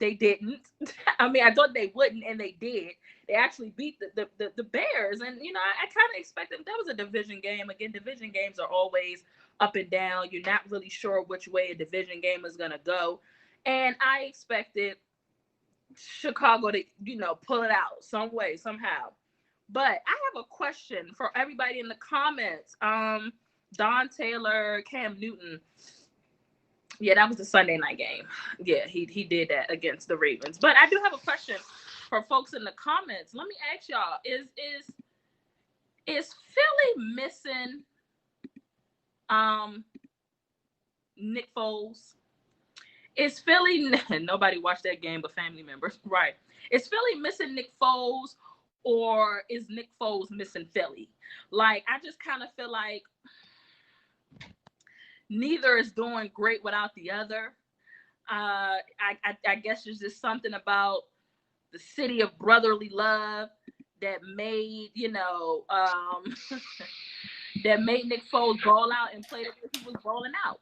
They didn't. I mean, I thought they wouldn't, and they did. They actually beat the Bears, and I kind of expected that was a division game. Again, division games are always up and down. You're not really sure which way a division game is gonna go, and I expected Chicago to pull it out some way somehow. But I have a question for everybody in the comments. Don Taylor, Cam Newton. Yeah, that was the Sunday night game. Yeah, he did that against the Ravens. But I do have a question for folks in the comments. Let me ask y'all: Is Philly missing Nick Foles? Is Philly nobody watched that game but family members, right? Is Philly missing Nick Foles, or is Nick Foles missing Philly? Like, I just kind of feel like neither is doing great without the other. I guess there's just something about the city of brotherly love that made that made Nick Foles ball out and play the way he was balling out.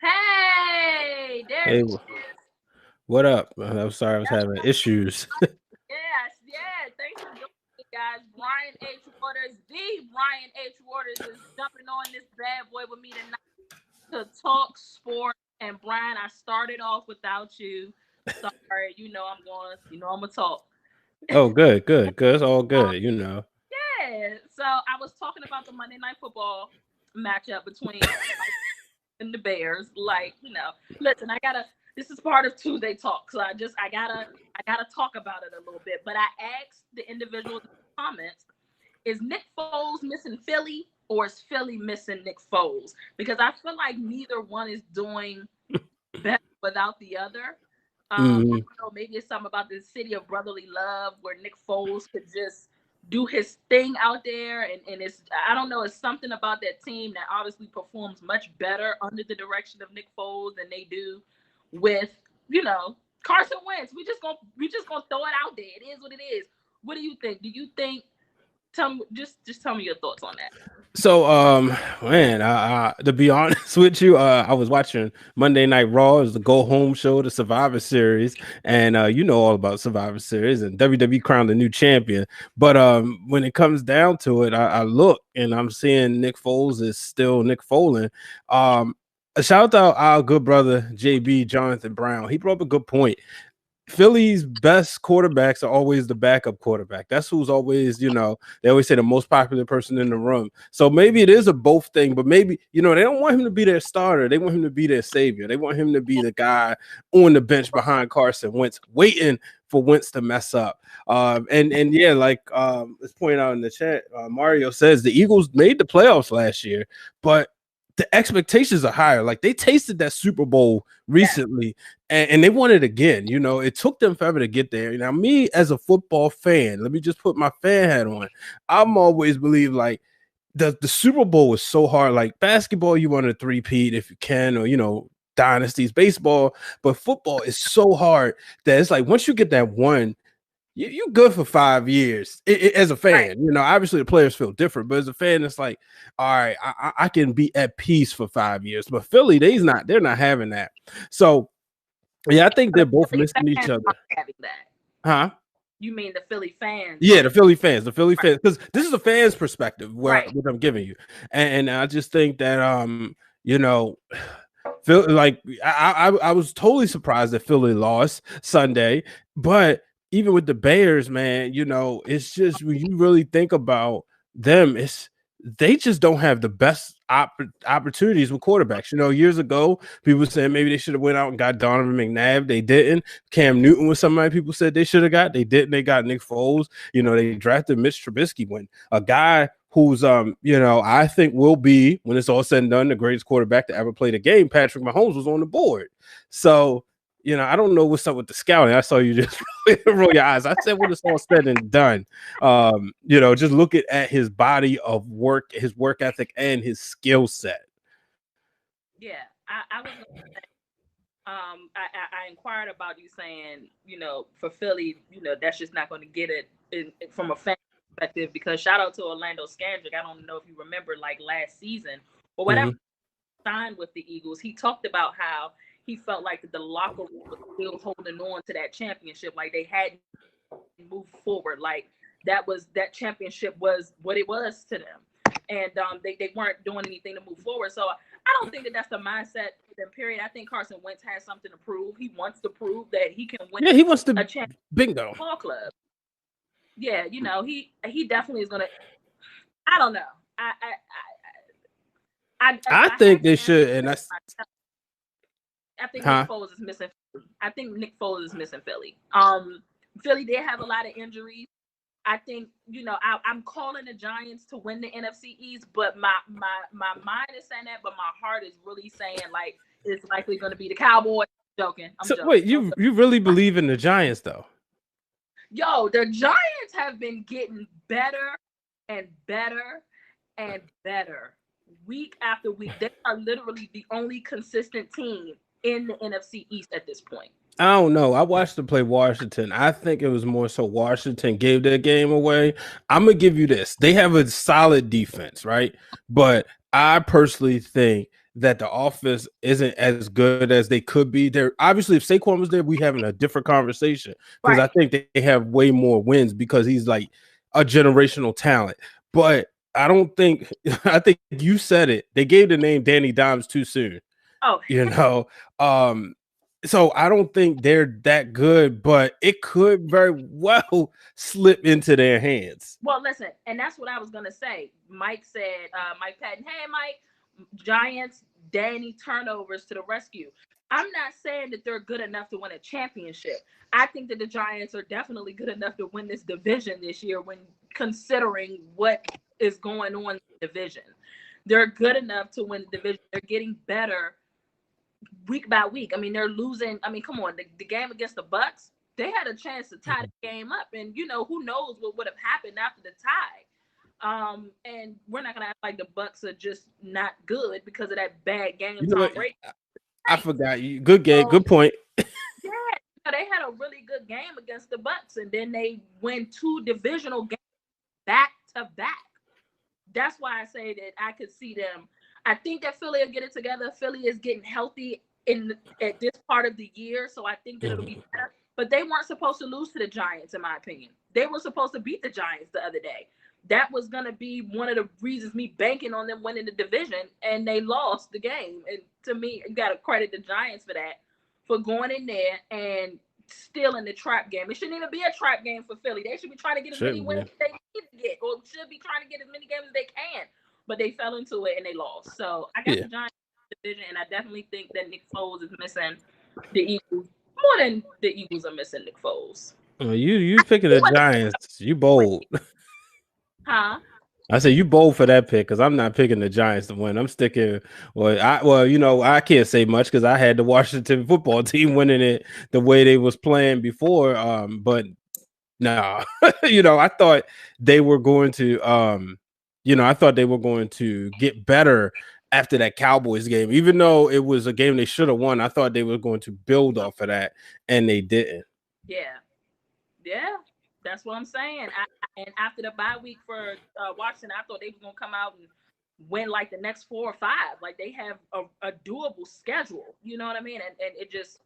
Hey, there Hey, he is. what up? I'm sorry, I was having issues. Yes. Thanks for joining me, guys. Brian H. Waters, the Brian H. Waters is jumping on this bad boy with me tonight to talk sports. And Brian, I started off without you. Sorry, I'm gonna talk. Oh, good. It's all Um, good. yeah. So I was talking about the Monday Night Football matchup between and the Bears. Like, listen, I gotta. This is part of Tuesday talk, so I gotta talk about it a little bit. But I asked the individuals in the comments: is Nick Foles missing Philly, or is Philly missing Nick Foles? Because I feel like neither one is doing better without the other. I Hmm. don't know, maybe it's something about the city of brotherly love where Nick Foles could just do his thing out there, and it's, I don't know, it's something about that team that obviously performs much better under the direction of Nick Foles than they do with Carson Wentz. We just gonna throw it out there. It is what it is. What do you think? Do you think? Tell me, just tell me your thoughts on that. So, man, to be honest with you, I was watching Monday Night Raw. It was the go home show, the Survivor Series, and you know all about Survivor Series, and WWE crowned the new champion. But when it comes down to it, I look and I'm seeing Nick Foles is still Nick Foles. A shout out our good brother JB Jonathan Brown. He brought up a good point. Philly's best quarterbacks are always the backup quarterback. That's who's always, they always say the most popular person in the room. So maybe it is a both thing, but maybe, they don't want him to be their starter. They want him to be their savior. They want him to be the guy on the bench behind Carson Wentz, waiting for Wentz to mess up. And yeah, like let's point out in the chat, Mario says the Eagles made the playoffs last year, but the expectations are higher. Like, they tasted that Super Bowl Yeah. recently, and they want it again. It took them forever to get there. Now, me as a football fan, let me just put my fan hat on. I'm always believe like the Super Bowl is so hard. Like basketball, you want to three-peat if you can, or dynasties, baseball, but football is so hard that it's like once you get that one, you good for 5 years as a Right. fan. Obviously the players feel different, but as a fan, it's like, all right, I can be at peace for 5 years. But Philly, they're not having that. So yeah, I think So they're the both Philly missing each fans other. aren't having that. Huh? You mean the Philly fans Yeah, aren't? the Philly fans, Right. because this is a fan's perspective where Right. what I'm giving you, and I just think that you know, Phil, like I was totally surprised that Philly lost Sunday, but even with the Bears, man, it's just when you really think about them, they just don't have the best opportunities with quarterbacks. Years ago, people said maybe they should have went out and got Donovan McNabb. They didn't. Cam Newton was somebody people said they should have got. They didn't. They got Nick Foles. They drafted Mitch Trubisky, when a guy who's I think will be, when it's all said and done, the greatest quarterback to ever play the game. Patrick Mahomes was on the board. So, I don't know what's up with the scouting. I saw you just roll your eyes. I said when it's all said and done, just look at his body of work, his work ethic, and his skill set. Yeah. I was gonna say, I inquired about you saying, for Philly, that's just not going to get it from a fan perspective, because shout out to Orlando Scandrick. I don't know if you remember, like last season or whatever, Mhm. signed with the Eagles. He talked about how he felt like the locker room was still holding on to that championship, like they hadn't moved forward, like that championship was what it was to them, and they weren't doing anything to move forward. So I don't think that that's the mindset for them. Period. I think Carson Wentz has something to prove. He wants to prove that he can win Yeah, he wants a to championship bingo. ball club. Yeah, he definitely is gonna. I don't know. If I I had think to they answer should, and that's myself, I think Nick huh. Foles is missing Philly. I think Nick Foles is missing Philly. Philly did have a lot of injuries. I think I'm calling the Giants to win the NFC East, but my mind is saying that, but my heart is really saying like it's likely going to be the Cowboys. Joking, I'm So joking. wait, you really believe in the Giants though? Yo, the Giants have been getting better and better and better week after week. They are literally the only consistent team in the NFC East at this point. I don't know. I watched them play Washington. I think it was more so Washington gave their game away. I'm gonna give you this. They have a solid defense, right? But I personally think that the offense isn't as good as they could be. They're obviously if Saquon was there, we having a different conversation because I Right. think they have way more wins because he's like a generational talent. But I don't think I think you said it. They gave the name Danny Dimes too soon. Oh, You know, um, so I don't think they're that good, but it could very well slip into their hands. well, listen, and that's what I was gonna say. Mike said, Mike Patton, hey Mike, Giants, Danny turnovers to the rescue. I'm not saying that they're good enough to win a championship. I think that the Giants are definitely good enough to win this division this year when considering what is going on in the division. They're good enough to win the division. They're getting better week by week. I mean, they're losing. I mean, come on, the game against the Bucks, they had a chance to tie the game up, and who knows what would have happened after the tie. And we're not gonna act like the Bucks are just not good because of that bad game You know Tom what? Brady. I forgot you. Good game. So Good point. yeah, they had a really good game against the Bucks, and then they win two divisional games back to back. That's why I say that I could see them. I think that Philly will get it together. Philly is getting healthy at this part of the year, so I think that it'll be better. But they weren't supposed to lose to the Giants, in my opinion. They were supposed to beat the Giants the other day. That was going to be one of the reasons me banking on them winning the division, and they lost the game. And to me, you got to credit the Giants for that, for going in there and still in the trap game. It shouldn't even be a trap game for Philly. They should be trying to get as many Shouldn't wins be. as they need to get, or should be trying to get as many games as they can. But they fell into it and they lost. So I got Yeah. the Giants division, and I definitely think that Nick Foles is missing the Eagles more than the Eagles are missing Nick Foles. You picking the Giants. You bold. Huh? I say you bold for that pick because I'm not picking the Giants to win. I'm sticking. I can't say much because I had the Washington football team winning it the way they was playing before. But no, I thought they were going to. I thought they were going to get better after that Cowboys game, even though it was a game they should have won. I thought they were going to build off of that, and they didn't. Yeah. Yeah. That's what I'm saying. And after the bye week for Washington, I thought they were going to come out and win like the next 4 or 5. Like they have a doable schedule. You know what I mean? And it just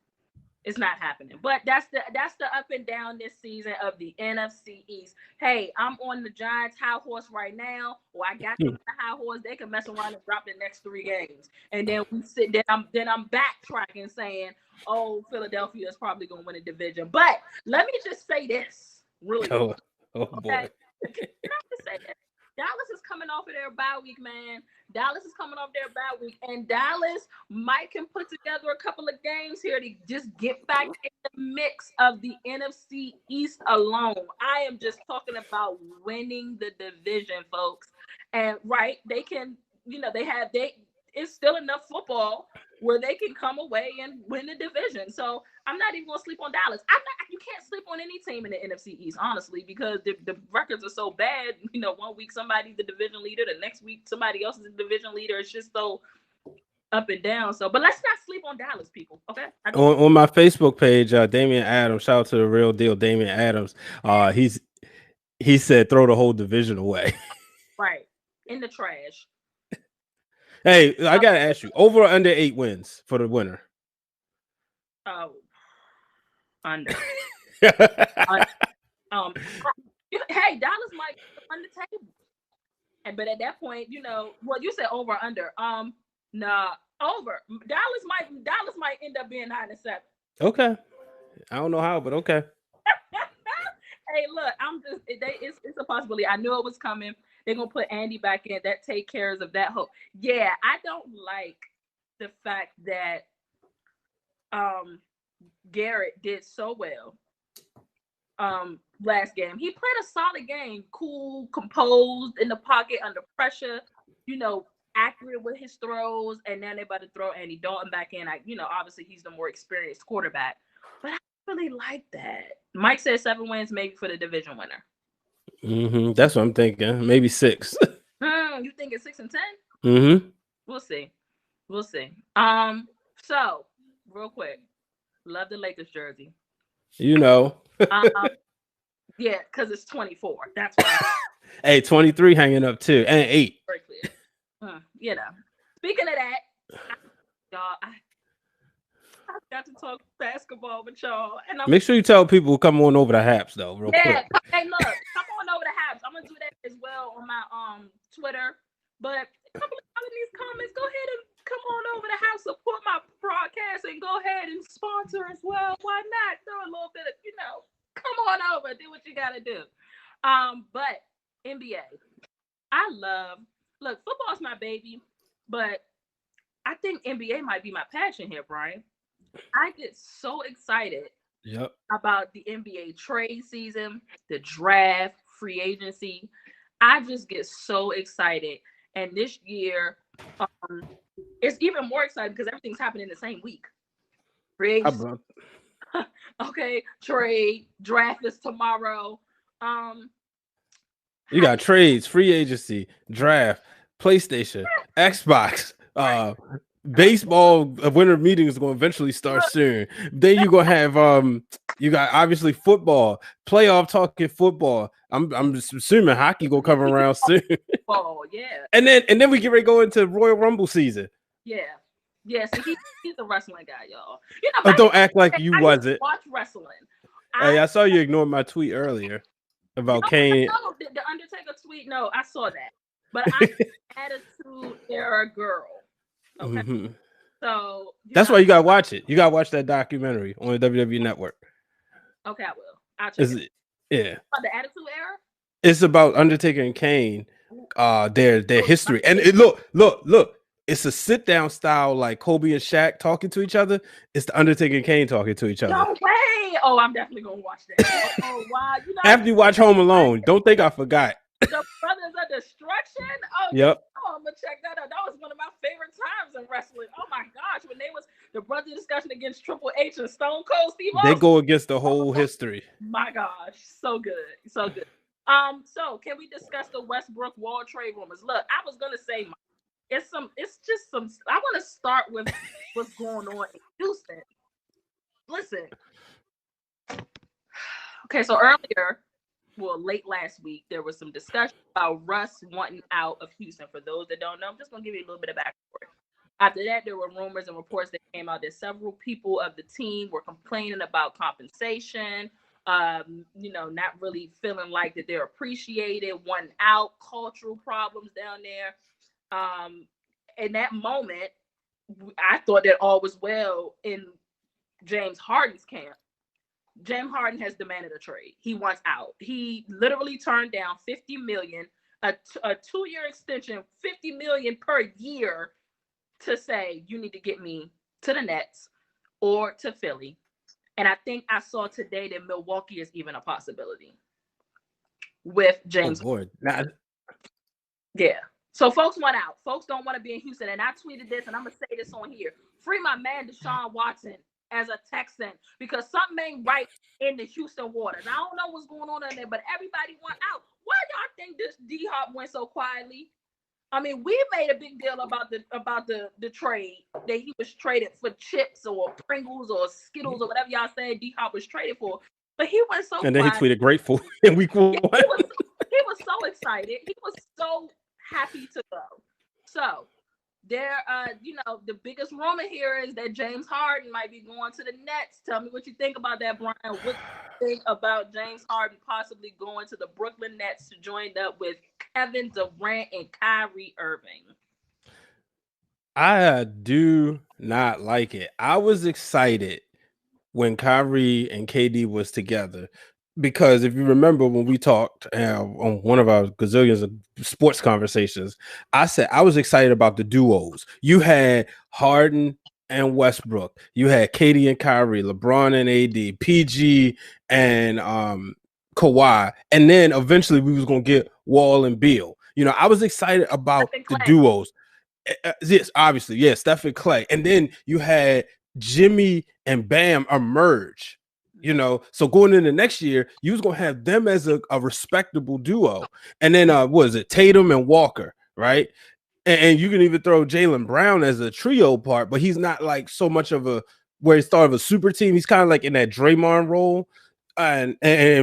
it's not happening. But that's the up and down this season of the NFC East. Hey, I'm on the Giants high horse right now, or I got them on the high horse. They can mess around and drop the next 3 games, and then we sit. Then I'm backtracking saying, oh, Philadelphia is probably going to win a division. But let me just say this really quick. Oh Okay, boy. can I just say this? Dallas is coming off of their bye week, man. Dallas is coming off their bye week, and Dallas might can put together a couple of games here to just get back in the mix of the NFC East alone. I am just talking about winning the division, folks. And right, they can, it's still enough football where they can come away and win the division. So I'm not even gonna sleep on Dallas. You can't sleep on any team in the NFC East, honestly, because the records are so bad. One week somebody's the division leader, the next week somebody else is the division leader. It's just so up and down. So, but let's not sleep on Dallas, people. Okay. On my Facebook page, Damian Adams, shout out to the real deal, Damian Adams. He said throw the whole division away. Right. In the trash. Hey, I gotta ask you, over or under 8 wins for the winner? Oh, under. Un- um, hey, Dallas might run the table, but at that point, well, you said over or under. Nah, over. Dallas might end up being 9-7. Okay. I don't know how, but okay. Hey, look, it's a possibility. I knew it was coming. They're gonna put Andy back in. That take cares of that hope. Yeah, I don't like the fact that um Garrett did so well last game. He played a solid game, cool, composed in the pocket under pressure, accurate with his throws, and now they're about to throw Andy Dalton back in. Obviously he's the more experienced quarterback. But I really like that. Mike said 7 wins maybe for the division winner. That's what I'm thinking. Maybe 6. You think it's 6 and 10? We'll see. We'll see. So real quick, love the Lakers jersey. Yeah, because it's 24. That's why. Hey, 23 hanging up too, and 8. Very clear. Speaking of that, y'all, I got to talk basketball with y'all, and make sure you tell people to come on over to Haps though, real quick. Hey, look, come on over to Haps. I'm gonna do that as well on my Twitter. But a couple of these comments, go ahead and come on over to Haps, support my broadcast, and go ahead and sponsor as well. Why not? Throw a little bit of, come on over, do what you gotta do. But NBA, look, football's my baby, but I think NBA might be my passion here, Brian. I get so excited about the NBA trade season, the draft, free agency. I just get so excited. And this year, it's even more exciting because everything's happening the same week. Free agency. Okay, trade, draft is tomorrow. You got trades, free agency, draft, PlayStation, Xbox, baseball winter meeting is going to eventually start soon. Then you're going to have you got obviously football, playoff talking football. I'm assuming hockey going to come around soon. Oh, yeah. And then we get ready to go into Royal Rumble season. Yeah, so he's a wrestling guy, y'all. Don't act like you wasn't. Watch wrestling. I saw you ignored my tweet earlier about Kane. No, the Undertaker tweet. No, I saw that, but I'm Attitude Era girl. Okay, so that's why you gotta watch it. You gotta watch that documentary on the WWE Network. Okay, I will. I'll check it. Yeah. About the Attitude Era. It's about Undertaker and Kane, their history, and look. It's a sit-down style, like Kobe and Shaq talking to each other. It's the Undertaker and Kane talking to each other. No way! Oh, I'm definitely gonna watch that. Oh wow! After you watch Home Alone, don't think I forgot. The Brothers of Destruction. Oh, yep. Oh, I'm gonna check that out. That was one of my favorite times in wrestling. Oh my gosh, when they was the brother discussion against Triple H and Stone Cold Steve Austin. They go against the whole history. My gosh, so good, so good. So can we discuss the Westbrook Wall trade rumors? Look, I was gonna say. It's just some. I want to start with what's going on in Houston. Listen. Okay, so late last week, there was some discussion about Russ wanting out of Houston. For those that don't know, I'm just going to give you a little bit of backstory. After that, there were rumors and reports that came out that several people of the team were complaining about compensation, not really feeling like that they're appreciated, wanting out, cultural problems down there. In that moment, I thought that all was well in James Harden's camp. James Harden has demanded a trade. He wants out. He literally turned down $50 million, a 2-year extension, $50 million per year, to say you need to get me to the Nets or to Philly. And I think I saw today that Milwaukee is even a possibility with James. Oh, Lord. Yeah. So folks want out. Folks don't want to be in Houston. And I tweeted this, and I'm going to say this on here. Free my man Deshaun Watson as a Texan, because something ain't right in the Houston waters. I don't know what's going on in there, but everybody want out. Why y'all think this D-Hop went so quietly? I mean, we made a big deal about the trade, that he was traded for chips or Pringles or Skittles or whatever y'all said D-Hop was traded for. But he went so and then quiet. He tweeted grateful in week 1. Yeah, he was so excited. He was so happy to go. So There, the biggest rumor here is that James Harden might be going to the Nets. Tell me what you think about that, Brian. What do you think about James Harden possibly going to the Brooklyn Nets to join up with Kevin Durant and Kyrie Irving? I do not like it. I was excited when Kyrie and KD was together. Because if you remember when we talked on one of our gazillions of sports conversations, I said I was excited about the duos. You had Harden and Westbrook. You had Katie and Kyrie, LeBron and AD, PG and Kawhi. And then eventually we was going to get Wall and Beal. I was excited about the duos. Yes, obviously, yes, Stephen Clay. And then you had Jimmy and Bam emerge. So going into next year, you was gonna have them as a respectable duo. And then what is it, Tatum and Walker, right? And you can even throw Jaylen Brown as a trio part, but he's not like so much of a where he's part of a super team. He's kind of like in that Draymond role. And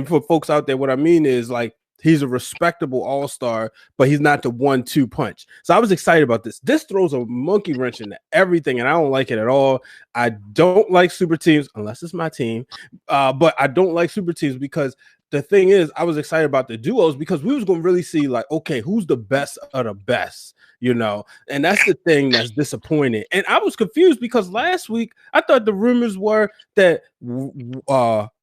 for folks out there, what I mean is like he's a respectable all-star, but he's not the 1-2 punch. So I was excited about this. This throws a monkey wrench into everything, and I don't like it at all. I don't like super teams unless it's my team, but I don't like super teams because the thing is, I was excited about the duos because we was going to really see like, okay, who's the best of the best, and that's the thing that's disappointing. And I was confused because last week I thought the rumors were that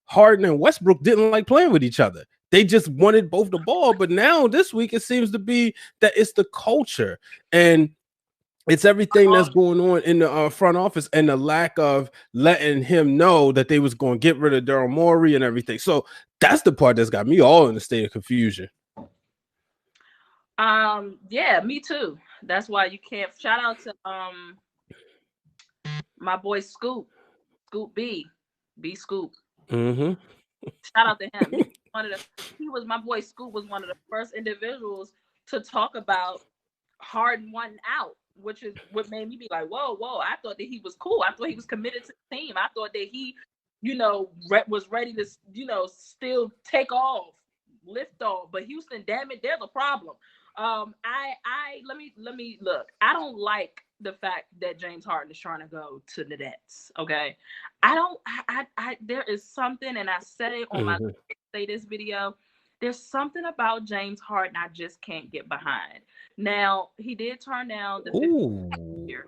Harden and Westbrook didn't like playing with each other. They just wanted both the ball, but now this week it seems to be that it's the culture and it's everything that's going on in the front office and the lack of letting him know that they was going to get rid of Daryl Morey and everything. So that's the part that's got me all in a state of confusion. Yeah, me too. That's why you can't. Shout out to my boy Scoop B Scoop. Mm-hmm. Shout out to him. My boy Scoop was one of the first individuals to talk about Harden wanting out, which is what made me be like, whoa. I thought that he was cool. I thought he was committed to the team. I thought that he, was ready to, still take off, lift off. But Houston, damn it, there's a problem. Let me look. I don't like the fact that James Harden is trying to go to the Nets. Okay, there is something, and I said it on my Say This video. There's something about James Harden I just can't get behind. Now he did turn down the year,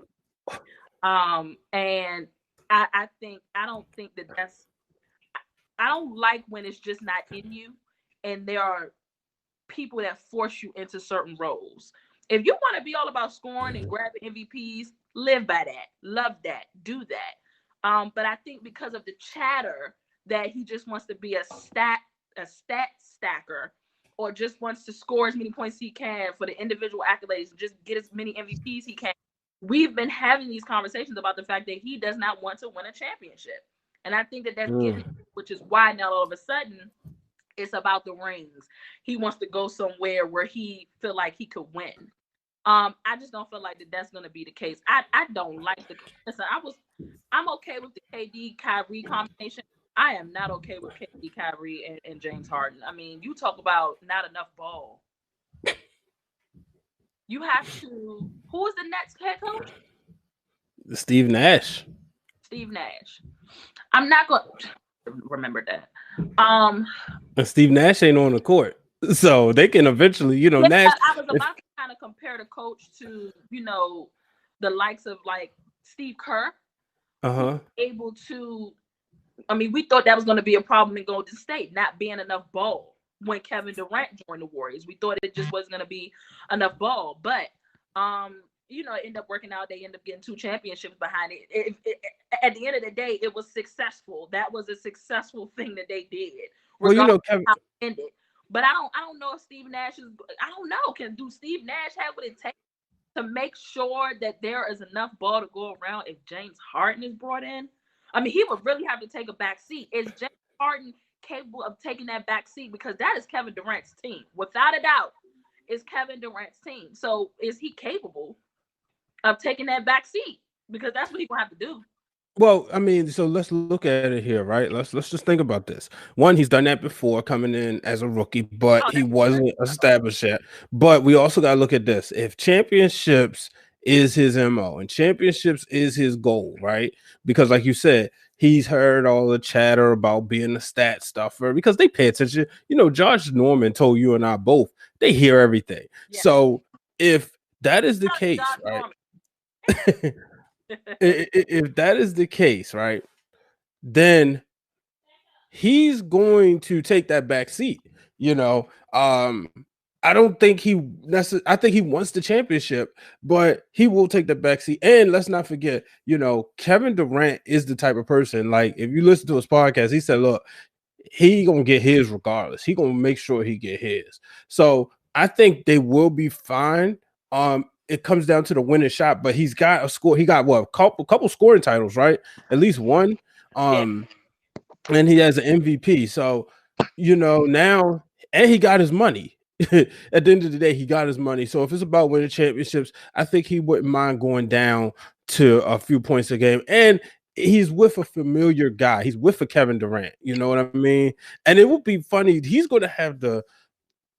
and I don't like when it's just not in you, and there are people that force you into certain roles. If you want to be all about scoring and grabbing MVPs, live by that, love that, do that. But I think because of the chatter that he just wants to be a stat stacker, or just wants to score as many points he can for the individual accolades and just get as many MVPs he can. We've been having these conversations about the fact that he does not want to win a championship. And I think that that's getting, which is why now all of a sudden it's about the rings. He wants to go somewhere where he feel like he could win. I just don't feel like that's going to be the case. I don't like the. Listen, I'm okay with the KD Kyrie combination. I am not okay with KD Kyrie and James Harden. I mean, you talk about not enough ball. You have to. Who is the Nets head coach? Steve Nash. I'm not going to remember that. And Steve Nash ain't on the court, so they can eventually, Nash. I was about to kind of compare the coach to, the likes of like Steve Kerr. Able to. I mean, we thought that was going to be a problem in Golden State, not being enough ball when Kevin Durant joined the Warriors. We thought it just wasn't going to be enough ball, but it ended up working out. They ended up getting 2 championships behind it. At the end of the day, it was successful. That was a successful thing that they did. Well, Kevin how it ended. But I don't know if Steve Nash is. I don't know. Do Steve Nash have what it takes to make sure that there is enough ball to go around if James Harden is brought in? I mean, he would really have to take a back seat. Is James Harden capable of taking that back seat? Because that is Kevin Durant's team. Without a doubt, it's Kevin Durant's team. So is he capable of taking that back seat? Because that's what he's going to have to do. Well, I mean, so let's look at it here, right? Let's just think about this. One, he's done that before coming in as a rookie, but he wasn't established yet. But we also got to look at this. If championships is his MO, and championships is his goal, right? Because, like you said, he's heard all the chatter about being a stat stuffer because they pay attention. You know, Josh Norman told you and I both, they hear everything. Yeah. So if that is the case, Josh right? Norman. If that is the case, right, then he's going to take that back seat. You know, I don't think I think he wants the championship, but he will take the back seat. And let's not forget, you know, Kevin Durant is the type of person, like, if you listen to his podcast, he said, look, he gonna get his regardless. He gonna make sure he get his. So I think they will be fine. It comes down to the winning shot, but he's got a score. He got what, a couple scoring titles, right? At least one. Yeah. And he has an MVP. So, you know, now, and he got his money. At the end of the day, he got his money. So if it's about winning championships, I think he wouldn't mind going down to a few points a game. And he's with a familiar guy. He's with a Kevin Durant. You know what I mean? And it would be funny. He's going to have the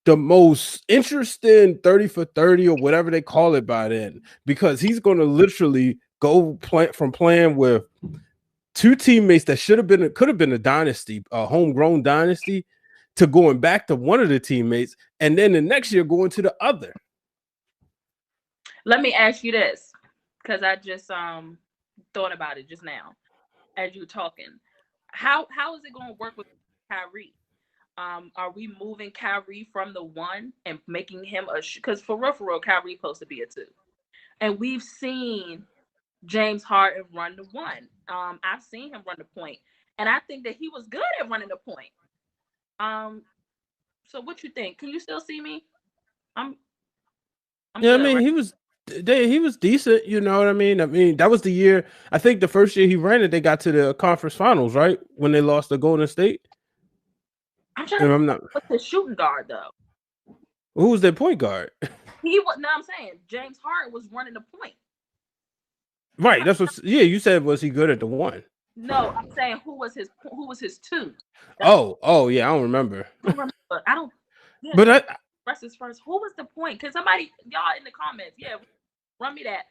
most interesting 30 for 30 or whatever they call it by then, because he's going to literally go from playing with two teammates that could have been a dynasty, a homegrown dynasty, to going back to one of the teammates, and then the next year going to the other. Let me ask you this, because I just thought about it just now as you were talking. How is it going to work with Kyrie? Are we moving Kyrie from the 1 and making him because for real, Kyrie supposed to be a 2, and we've seen James Harden run the 1. I've seen him run the point, and I think that he was good at running the point. So what you think? Can you still see me? I'm Yeah, good, I mean, right? he was decent. You know what I mean? I mean, that was the year. I think the first year he ran it, they got to the conference finals, right? When they lost to Golden State. I'm trying And to I'm not. what's the shooting guard though. Who was their point guard? He was. No, I'm saying James Harden was running the point. Right. That's what. Yeah, you said, was he good at the 1? No, I'm saying who was his 2? Oh, yeah. I don't remember. I don't remember. I don't. Yeah, But press this first. Who was the point? Can somebody, y'all in the comments, yeah, run me that.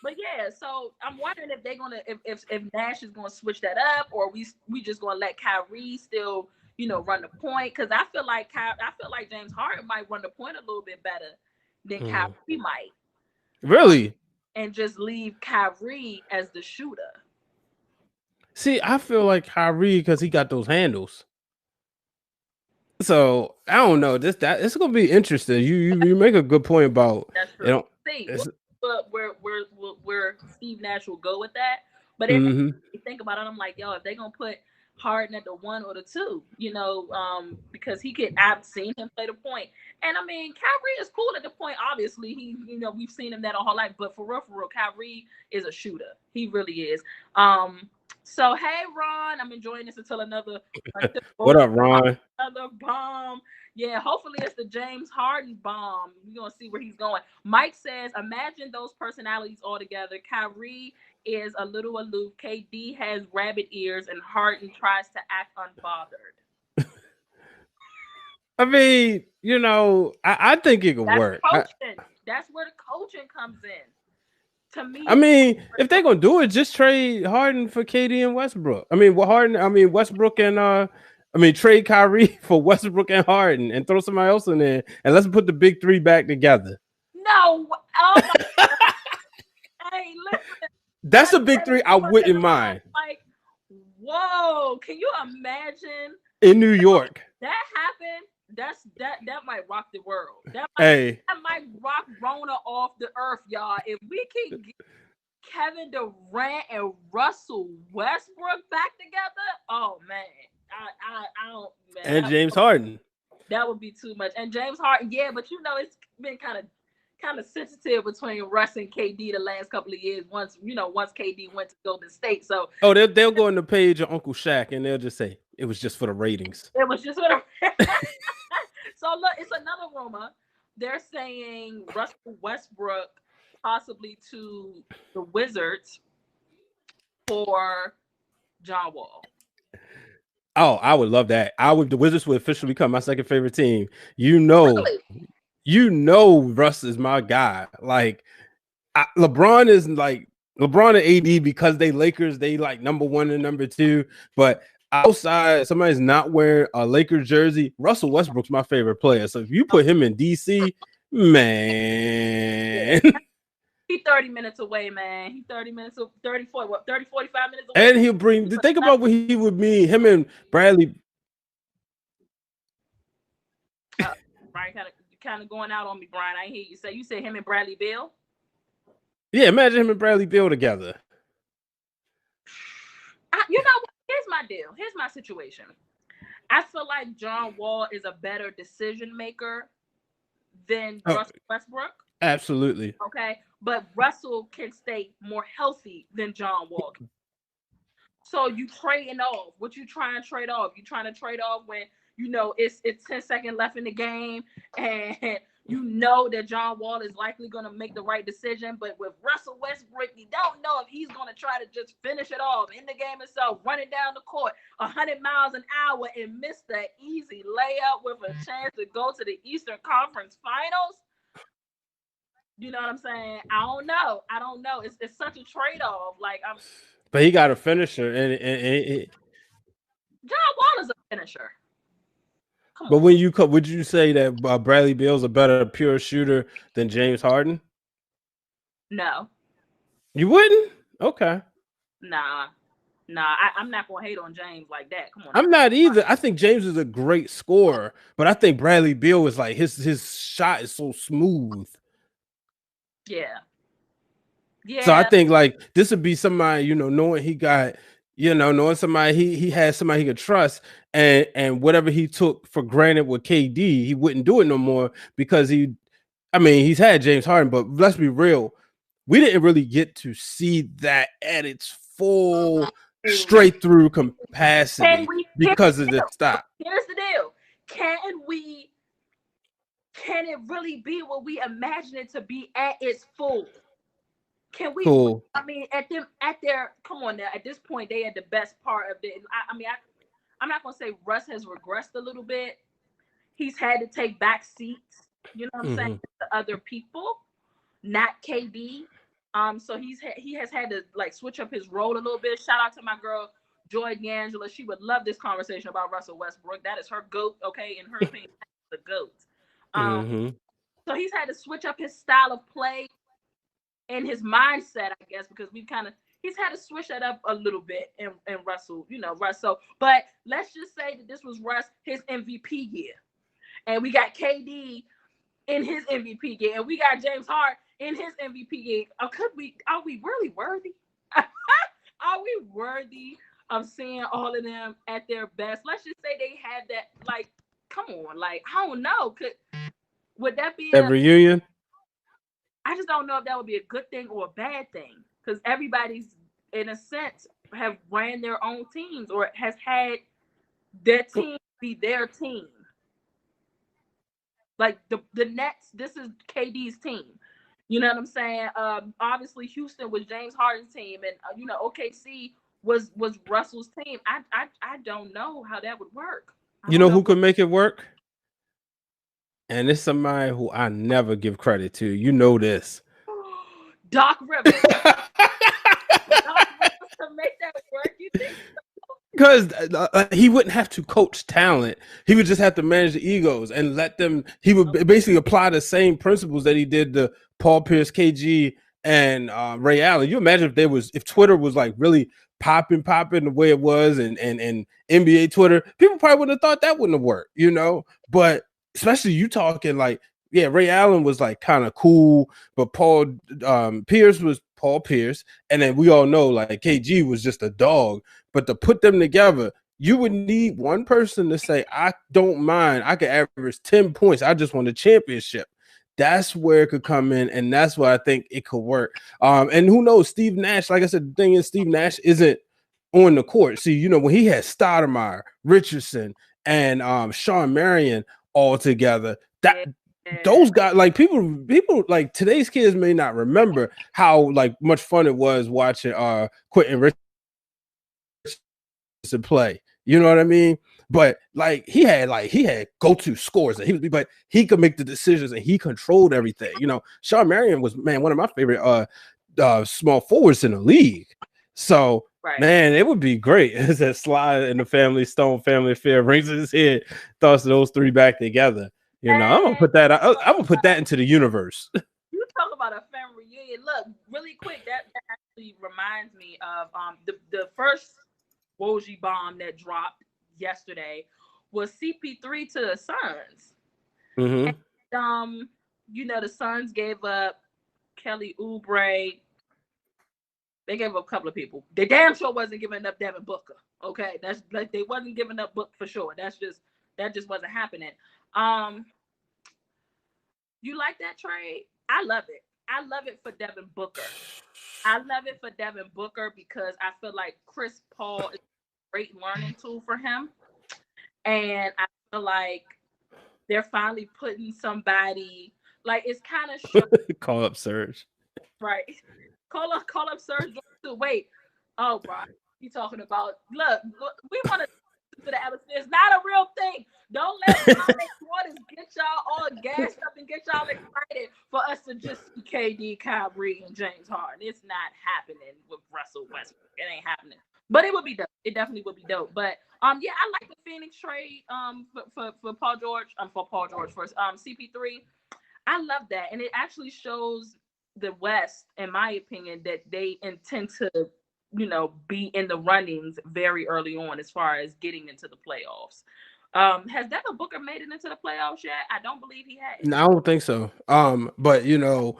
But yeah, so I'm wondering if they're gonna, if Nash is gonna switch that up, or we just gonna let Kyrie still, run the point, because I feel like James Harden might run the point a little bit better than Kyrie might. Really? And just leave Kyrie as the shooter. See, I feel like Kyrie, because he got those handles. So I don't know. It's gonna be interesting. You make a good point about, that's true. You know, See, where Steve Nash will go with that. But if you think about it, I'm like, yo, if they're gonna put Harden at the 1 or the 2, because I've seen him play the point. And I mean, Kyrie is cool at the point. Obviously, we've seen him that our whole life. But for real, Kyrie is a shooter. He really is. So hey, Ron, I'm enjoying this until what up, Ron? Another bomb. Yeah, hopefully it's the James Harden bomb. We're gonna see where he's going. Mike says, imagine those personalities all together. Kyrie is a little aloof. KD has rabbit ears, and Harden tries to act unbothered. I mean, I think it could work. That's where the coaching comes in. To me, I mean, if they're gonna do it, just trade Harden for KD and Westbrook. Westbrook and trade Kyrie for Westbrook and Harden, and throw somebody else in there, and let's put the big 3 back together. No, oh my God. Hey, listen. That's a big 3 I wouldn't mind. Like, whoa, can you imagine in New York? That happened. That might rock the world. That might rock Rona off the earth, y'all. If we can get Kevin Durant and Russell Westbrook back together, oh man, I don't. Man, and James Harden. That would be too much. And James Harden, yeah, but it's been kind of sensitive between Russ and KD the last couple of years. Once KD went to Golden State, so they'll go on the page of Uncle Shaq and they'll just say it was just for the ratings. It was just for the. So look, it's another rumor. They're saying Russell Westbrook possibly to the Wizards for John Wall. Oh, I would love that. The Wizards would officially become my second favorite team. Really? Russ is my guy. Like, LeBron is like LeBron and AD because they Lakers, they like number one and number two. But outside, somebody's not wearing a Lakers jersey. Russell Westbrook's my favorite player. So if you put him in DC, man. Yeah. He 30 minutes away, man. He 30 minutes, 30, 40, what, 30, 45 minutes away And from he'll bring think about what he would mean. Him and Bradley. Brian kind of going out on me, Brian. I hear you say. You said him and Bradley Beal? Yeah, imagine him and Bradley Beal together. You know what? Here's my deal. Here's my situation. I feel like John Wall is a better decision maker than Russell Westbrook. Absolutely. Okay. But Russell can stay more healthy than John Wall. So you trading off. What you trying to trade off? You trying to trade off when you know it's 10 seconds left in the game and you know that John Wall is likely going to make the right decision. But with Russell Westbrook, you don't know if he's going to try to just finish it off in the game itself, running down the court 100 miles an hour and miss the easy layup with a chance to go to the Eastern Conference Finals. You know what I'm saying? I don't know. It's such a trade-off. But he got a finisher, and John Wall is a finisher. But when would you say that Bradley Beal's a better pure shooter than James Harden? No. You wouldn't? Okay. Nah. I'm not gonna hate on James like that. Come on. I'm not either. I think James is a great scorer, but I think Bradley Beal is like his shot is so smooth. Yeah. So I think like this would be somebody, you know, knowing he got, you know, knowing somebody he has somebody he could trust, and whatever he took for granted with KD, he wouldn't do it no more because he's had James Harden, but let's be real, we didn't really get to see that at its full straight through capacity because of the stop. Here's the deal. Can it really be what we imagine it to be at its full? Can we? Cool. I mean, at their come on now. At this point, they had the best part of it. I'm not gonna say Russ has regressed a little bit. He's had to take back seats. You know what I'm saying? To other people, not KD. So he has had to like switch up his role a little bit. Shout out to my girl Joy D'Angela. She would love this conversation about Russell Westbrook. That is her GOAT. Okay, in her opinion, that's the GOAT. So he's had to switch up his style of play and his mindset, I guess, because he's had to switch that up a little bit in Russell, Russell. But let's just say that this was Russ, his MVP year. And we got KD in his MVP year. And we got James Harden in his MVP year. Are we really worthy? Are we worthy of seeing all of them at their best? Let's just say they had that, like, come on, like, I don't know. Would that be a reunion? I just don't know if that would be a good thing or a bad thing, because everybody's, in a sense, have ran their own teams or has had their team be their team. Like the Nets, this is KD's team. You know what I'm saying? Obviously, Houston was James Harden's team, and OKC was Russell's team. I don't know how that would work. You know who could make it work? And it's somebody who I never give credit to. You know this. Doc Rivers. Doc Rivers to make that work, you think so? Because he wouldn't have to coach talent. He would just have to manage the egos and let them. He would basically apply the same principles that he did to Paul Pierce, KG, and Ray Allen. You imagine if Twitter was like really popping the way it was, and NBA Twitter, people probably wouldn't have thought that wouldn't have worked, But especially you talking like, yeah, Ray Allen was like kind of cool, but Paul Pierce was Paul Pierce, and then we all know like KG was just a dog. But to put them together, you would need one person to say, I don't mind, I could average 10 points, I just want a championship. That's where it could come in, and that's why I think it could work. And who knows, Steve Nash, like I said, the thing is Steve Nash isn't on the court. See, when he had Stoudemire, Richardson, and Sean Marion all together, those guys, like people like today's kids may not remember how like much fun it was watching Quentin Richardson play. You know what I mean? but like he had go-to scores and but he could make the decisions and he controlled everything. You know, Sean Marion was, man, one of my favorite small forwards in the league. So Right. man, it would be great as that Sly and the Family Stone family affair rings his head, toss those three back together. You know, I'm gonna Hey, put that. I'm gonna put that into the universe. you talk about a family reunion. Look, really quick, that actually reminds me of the first Woj bomb that dropped yesterday was CP3 to the Suns. And, Mm-hmm. you know, the Suns gave up Kelly Oubre. They gave up a couple of people. They damn sure wasn't giving up Devin Booker. Okay, that's like they wasn't giving up Book for sure. That just wasn't happening. Um, you like that trade? I love it. I love it for Devin Booker. I love it for Devin Booker because I feel like Chris Paul is a great learning tool for him, and I feel like they're finally putting somebody like it's kind of show Call up Serge. right. Call up Serge to wait. Oh, bro, you talking about? Look, we want to the atmosphere. It's not a real thing. Don't let comments waters get y'all all gassed up and get y'all excited for us to just see KD, Kyrie, and James Harden. It's not happening with Russell Westbrook. It ain't happening. But it would be dope. It definitely would be dope. But yeah, I like the Phoenix trade for Paul George. For Paul George first. CP3. I love that, and it actually shows the West, in my opinion, that they intend to, you know, be in the runnings very early on as far as getting into the playoffs. Has Devin Booker made it into the playoffs yet? I don't believe he has. No, I don't think so. But you know,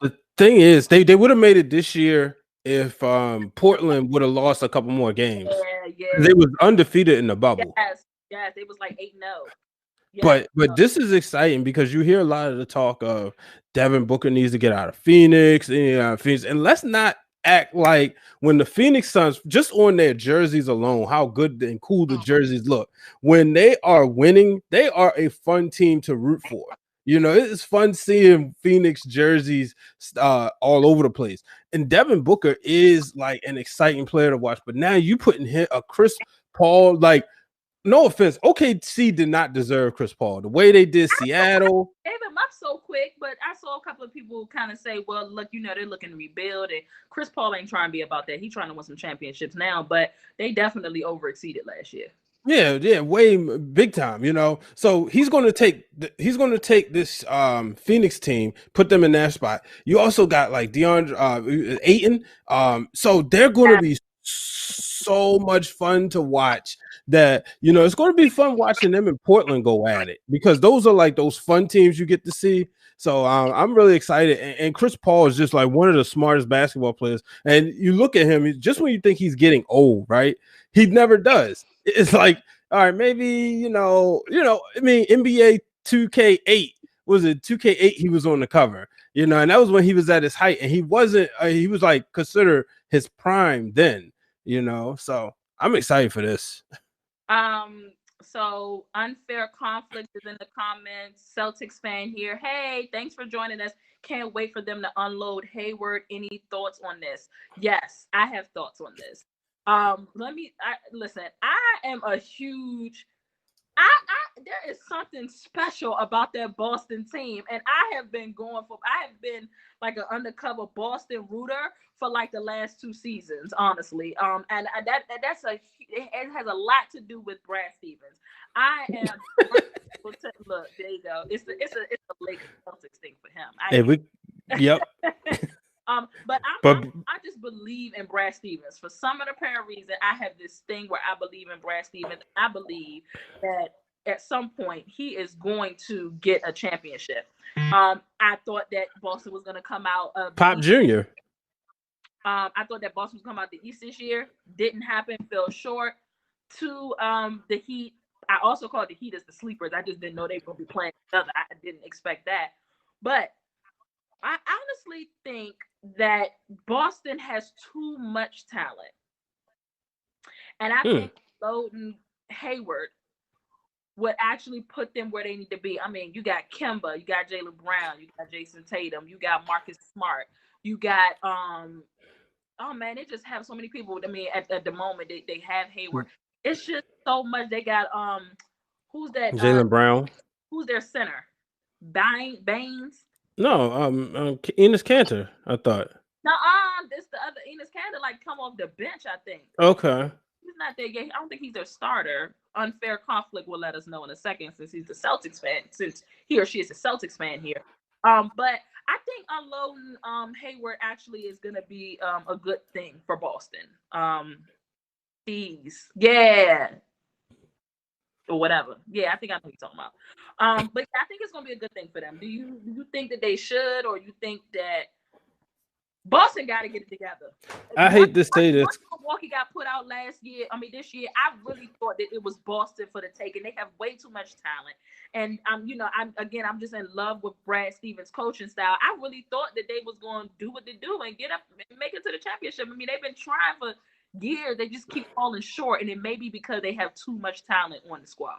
the thing is, they would have made it this year if Portland would have lost a couple more games. Yeah, They yeah. was undefeated in the bubble. Yes, yes. It was like 8-0. Yes. But this is exciting because you hear a lot of the talk of Devin Booker needs to get out of Phoenix, and let's not act like when the Phoenix Suns, just on their jerseys alone, how good and cool the jerseys look. When they are winning, they are a fun team to root for. You know, it's fun seeing Phoenix jerseys all over the place. And Devin Booker is like an exciting player to watch. But now you putting him a Chris Paul, like, no offense, OKC did not deserve Chris Paul. The way they did Seattle, Gave him up so quick, but I saw a couple of people kind of say, well, look, you know, they're looking to rebuild, and Chris Paul ain't trying to be about that. He's trying to win some championships now, but they definitely overexceeded last year. yeah, way big time, you know. So he's going to take this Phoenix team, put them in that spot. You also got like DeAndre Ayton. So they're going to be so much fun to watch that, you know, it's going to be fun watching them in Portland go at it because those are like those fun teams you get to see. So I'm really excited. And Chris Paul is just like one of the smartest basketball players. And you look at him, just when you think he's getting old, right? He never does. It's like, all right, maybe, I mean, NBA 2K8, was it 2K8? He was on the cover, you know, and that was when he was at his height and he wasn't, he was like considered his prime then, you know. So I'm excited for this. So unfair conflict is in the comments. Celtics fan here. Hey, thanks for joining us. Can't wait for them to unload Hayward. Any thoughts on this? Yes, I have thoughts on this. Listen. I am a huge there is something special about that Boston team, and I have been like an undercover Boston rooter for like the last 2 seasons, honestly. And it has a lot to do with Brad Stevens. I am look, there you go. It's a Lakers Celtics thing for him. Hey, yep. But I just believe in Brad Stevens for some apparent reason. I have this thing where I believe in Brad Stevens. I believe that at some point he is going to get a championship. I thought that Boston was going to come out of Pop Jr. I thought that Boston was coming out the East this year. Didn't happen. Fell short. To the Heat. I also called the Heat as the sleepers. I just didn't know they were going to be playing each other. I didn't expect that. But I honestly think that Boston has too much talent. And I think loading Hayward would actually put them where they need to be. I mean, you got Kemba, you got Jaylen Brown, you got Jason Tatum, you got Marcus Smart, you got oh man, they just have so many people. I mean, at the moment they have Hayward. It's just so much. They got who's that? Jalen Brown. Who's their center? Baines. No, Enos Cantor. I thought. No, this the other Enos Cantor like come off the bench. I think Okay. he's not there yet. I don't think he's their starter. Unfair conflict will let us know in a second since he's the Celtics fan. Since he or she is a Celtics fan here. But I think unloading Hayward actually is gonna be a good thing for Boston. Jeez, yeah, or whatever. Yeah, I think I know what you're talking about. But I think it's gonna be a good thing for them. Do you think that they should, or you think that Boston got to get it together? I hate to say this. Once Milwaukee got put out this year, I really thought that it was Boston for the taking. They have way too much talent, and I'm just in love with Brad Stevens' coaching style. I really thought that they was going to do what they do and get up and make it to the championship. I mean, they've been trying for years. They just keep falling short, and it may be because they have too much talent on the squad.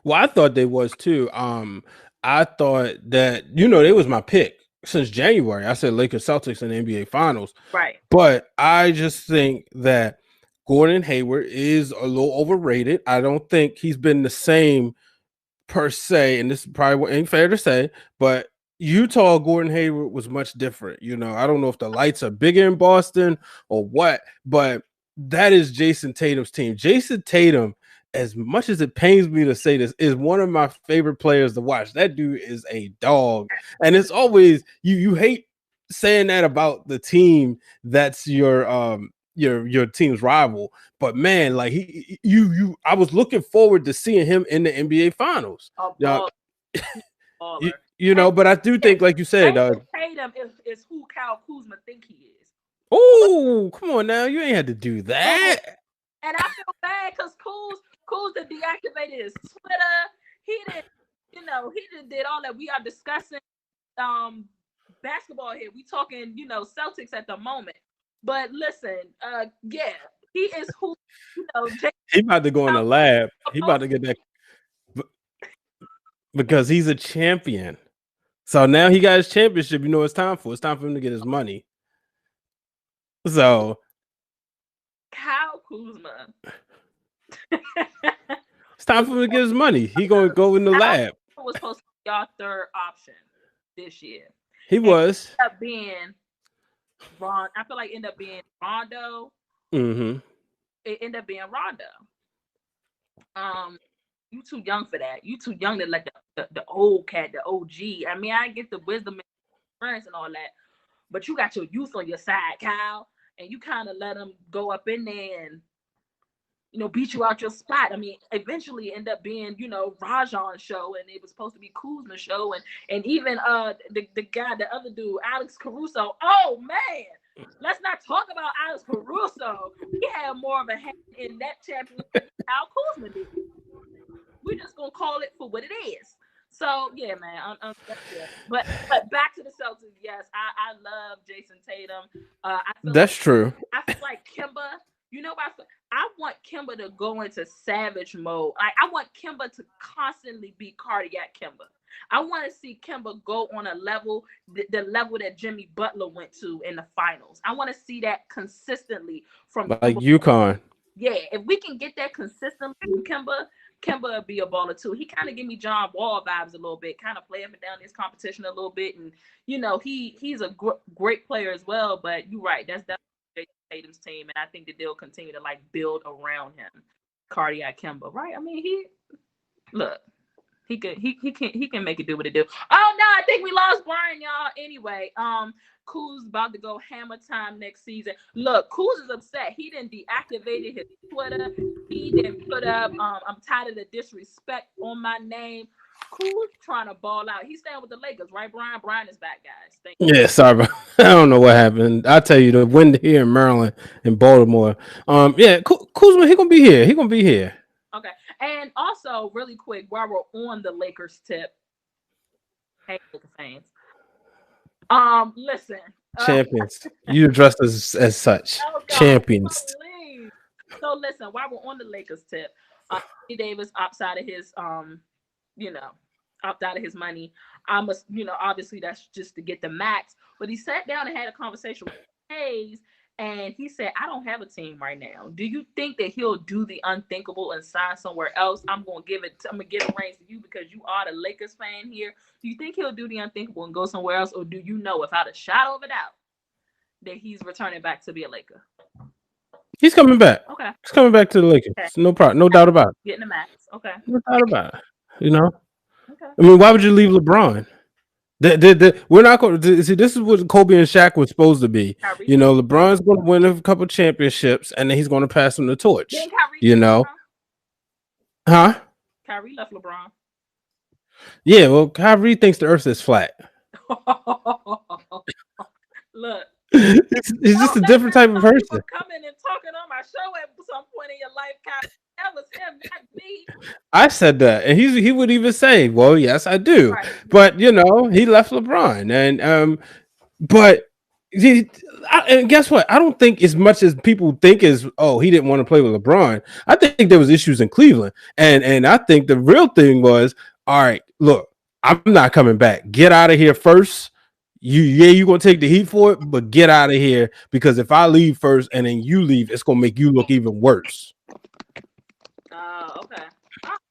Well, I thought they was too. I thought that they was my pick since January. I said Lakers Celtics in the NBA Finals. Right. But I just think that Gordon Hayward is a little overrated. I don't think he's been the same per se, and this probably ain't fair to say, but Utah Gordon Hayward was much different. I don't know if the lights are bigger in Boston or what, but that is Jason Tatum's team. Jason Tatum, as much as it pains me to say this, is one of my favorite players to watch. That dude is a dog. And it's always you hate saying that about the team that's your team's rival. But man, like I was looking forward to seeing him in the NBA Finals. But I do think, like you said, Tatum is who Kyle Kuzma think he is. Oh, come on now, you ain't had to do that. And I feel bad because Kuz deactivated his Twitter. He just did all that. We are discussing basketball here. We talking, Celtics at the moment. But listen, yeah, he is who, he about to go in the lab. He about to get that because he's a champion. So now he got his championship. It's time for him to get his money. So Kyle Kuzma. It's time for him to get his money. He gonna go in the lab. Was supposed to be our third option this year. He was. Ended up being Ron. I feel like ended up being Rondo. Mm-hmm. It ended up being Rondo. You too young for that. You too young to let the old cat, the OG. I mean, I get the wisdom and experience and all that, but you got your youth on your side, Kyle, and you kind of let them go up in there and beat you out your spot. I mean, eventually end up being, Rajon's show, and it was supposed to be Kuzma's show, and even the guy, the other dude, Alex Caruso. Oh man, let's not talk about Alex Caruso. He had more of a hand in that championship than Al Kuzma did. We're just gonna call it for what it is. So yeah, man. But back to the Celtics. Yes, I love Jason Tatum. That's true. I feel like Kemba. I want Kemba to go into savage mode. I want Kemba to constantly be cardiac Kemba. I want to see Kemba go on a level, the level that Jimmy Butler went to in the finals. I want to see that consistently from like UConn. Yeah, if we can get that consistently from Kemba will be a baller too. He kind of give me John Wall vibes a little bit, kind of play up and down this competition a little bit, and he's a great player as well. But you're right, that's definitely Tatum's team, and I think that they'll continue to build around him. Cardiac Kemba, right? I mean, he can make it do what it do. Oh no, I think we lost Brian, y'all. Anyway, Kuz about to go hammer time next season. Look, Kuz is upset. He didn't deactivated his Twitter. He didn't put up I'm tired of the disrespect on my name. Kuz trying to ball out. He's staying with the Lakers, right, Brian? Brian is back, guys. Thank you. Yeah, sorry, bro. I don't know what happened. I tell you, the wind here in Maryland and Baltimore. Yeah, Kuzma, he gonna be here. He gonna be here. Okay, and also really quick, while we're on the Lakers tip, hey, Lakers fans. Listen. Champions. You address us as such. Oh, champions. Please. So listen, while we're on the Lakers tip, Davis opts out of his opt out of his money. Obviously that's just to get the max. But he sat down and had a conversation with Hayes, And he said, I don't have a team right now. Do you think that he'll do the unthinkable and sign somewhere else? I'm gonna give the reins to you because you are the Lakers fan here. Do you think he'll do the unthinkable and go somewhere else? Or do you know without a shadow of a doubt that he's returning back to be a Laker? He's coming back. Okay. He's coming back to the Lakers. Okay. No problem. No doubt about it. Getting the max. Okay. No doubt about it. You know. Okay. I mean, why would you leave LeBron? We're not going to see. This is what Kobe and Shaq was supposed to be. Kyrie. You know, LeBron's going to win a couple championships, and then he's going to pass him the torch. Then Kyrie You left know, LeBron. huh? Kyrie left LeBron. Yeah. Well, Kyrie thinks the Earth is flat. Look. He's just a different type of person. Coming and talking on my show at some point in your life, Kyrie. That was him, not me. I said that, and he would even say, "Well, yes, I do," Right. but you know, he left LeBron, and but and guess what? I don't think as much as people think is, oh, he didn't want to play with LeBron. I think there was issues in Cleveland, and I think the real thing was, all right, look, I'm not coming back. Get out of here first. You're gonna take the heat for it, but get out of here because if I leave first and then you leave, it's gonna make you look even worse. Okay.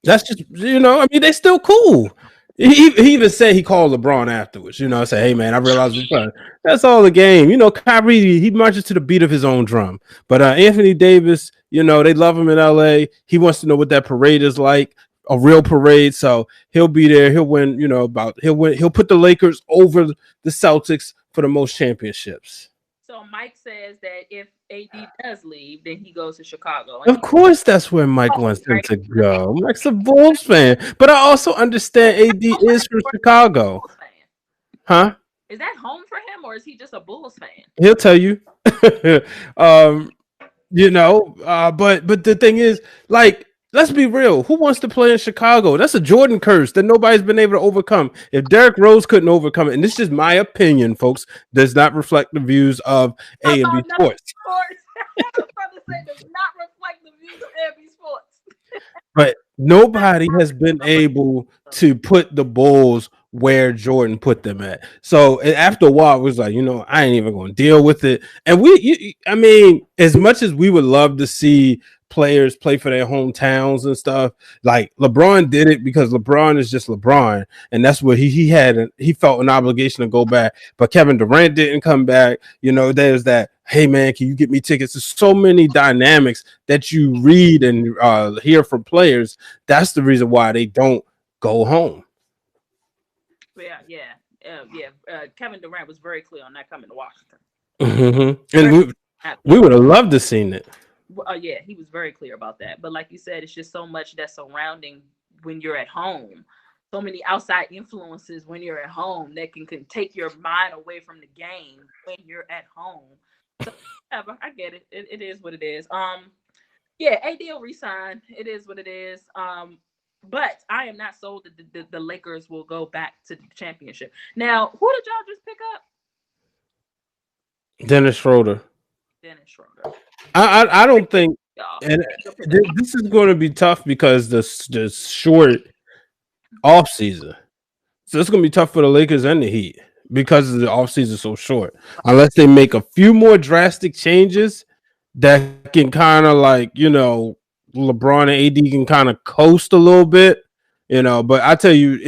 That's just, you know, I mean, they still cool. He even said he called LeBron afterwards, you know, say, hey, man, I realized we're playing. That's all the game. You know, Kyrie, he marches to the beat of his own drum. But Anthony Davis, you know, they love him in LA. He wants to know what that parade is like, a real parade. So he'll be there. He'll win, you know, he'll put the Lakers over the Celtics for the most championships. So Mike says that if AD does leave, then he goes to Chicago. Of course, that's where Mike wants him to go. Mike's a Bulls fan, but I also understand AD is from Chicago, huh? Is that home for him, or is he just a Bulls fan? He'll tell you. You know, but the thing is, like, let's be real. Who wants to play in Chicago? That's a Jordan curse that nobody's been able to overcome. If Derrick Rose couldn't overcome it, and this is just my opinion, folks, does not reflect the views of ANB Sports. I was about to say does not reflect the views of ANB Sports. But nobody has been able to put the Bulls where Jordan put them at. So after a while, it was like, you know, I ain't even going to deal with it. And I mean, as much as we would love to see players play for their hometowns and stuff, like LeBron did it because LeBron is just LeBron, and that's what he felt an obligation to go back. But Kevin Durant didn't come back. You know, there's that, hey man, can you get me tickets? There's so many dynamics that you read and hear from players. That's the reason why they don't go home. Kevin Durant was very clear on not coming to Washington. Mm-hmm. And we would have loved to seen it. Yeah, he was very clear about that. But like you said, it's just so much that's surrounding when you're at home. So many outside influences when you're at home that can take your mind away from the game when you're at home. So whatever, I get it. It is what it is. Yeah, AD will resign. It is what it is. But I am not sold that the Lakers will go back to the championship. Now, who did y'all just pick up? Dennis Schroeder. Dennis Schroeder. I don't think, and this is going to be tough because the short off season. So it's going to be tough for the Lakers and the Heat because the off season so short. Unless they make a few more drastic changes that can kind of, like, you know, LeBron and AD can kind of coast a little bit, you know. But I tell you,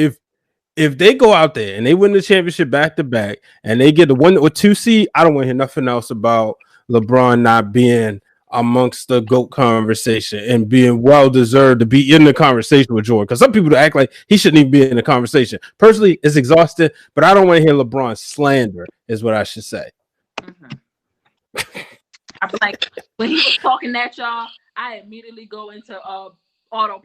if they go out there and they win the championship back to back and they get the 1 or 2 seed, I don't want to hear nothing else about LeBron not being amongst the GOAT conversation and being well deserved to be in the conversation with Jordan. Because some people act like he shouldn't even be in the conversation. Personally, it's exhausted, but I don't want to hear LeBron slander, is what I should say. Mm-hmm. I'm like, when he was talking that, y'all, I immediately go into autopilot.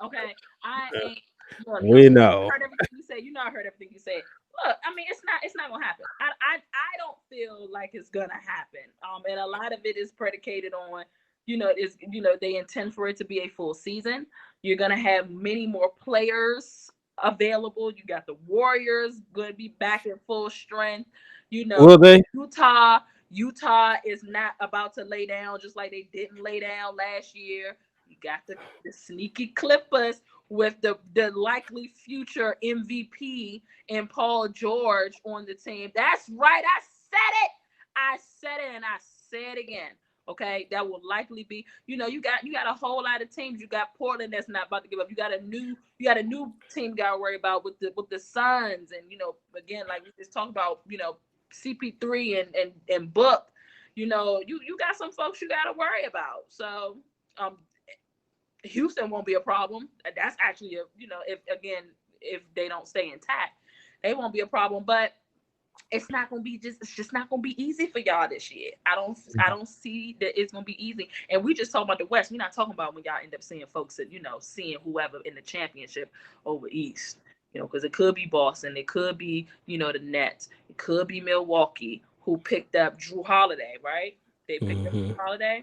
Okay, I ain't. Look, we know. I heard everything you said. You know, I heard everything you said. Look, I mean, it's not gonna happen. I don't feel like it's gonna happen. And a lot of it is predicated on, they intend for it to be a full season. You're gonna have many more players available. You got the Warriors going to be back in full strength. Will they? Utah is not about to lay down just like they didn't lay down last year. You got the sneaky Clippers with the likely future MVP and Paul George on the team. That's right. I said it and I say it again. Okay, that will likely be. You got a whole lot of teams. You got Portland that's not about to give up. You got a new team got to worry about with the Suns, and again, like we just talked about, CP3 and Book. You got some folks you got to worry about. So um, Houston won't be a problem. That's actually if they don't stay intact, they won't be a problem. But it's just not gonna be easy for y'all this year. I don't see that it's gonna be easy. And we just talking about the West. We're not talking about when y'all end up seeing folks that seeing whoever in the championship over East. Because it could be Boston, it could be the Nets, it could be Milwaukee who picked up Drew Holiday, right? They picked up Drew Holiday.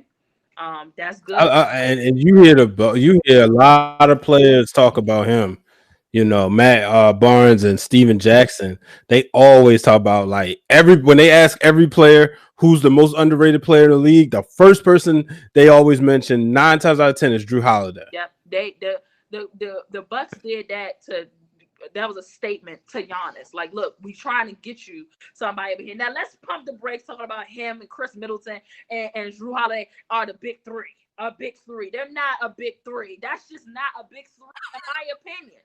That's good. And you hear a lot of players talk about him. Matt Barnes and Steven Jackson. They always talk about like when they ask every player who's the most underrated player in the league, the first person they always mention 9 times out of 10 is Drew Holiday. Yep. The Bucks did that to. That was a statement to Giannis. Like, look, we trying to get you somebody over here. Now let's pump the brakes talking about him and Chris Middleton and Drew Holiday are the big three. A big three. They're not a big three. That's just not a big three, in my opinion.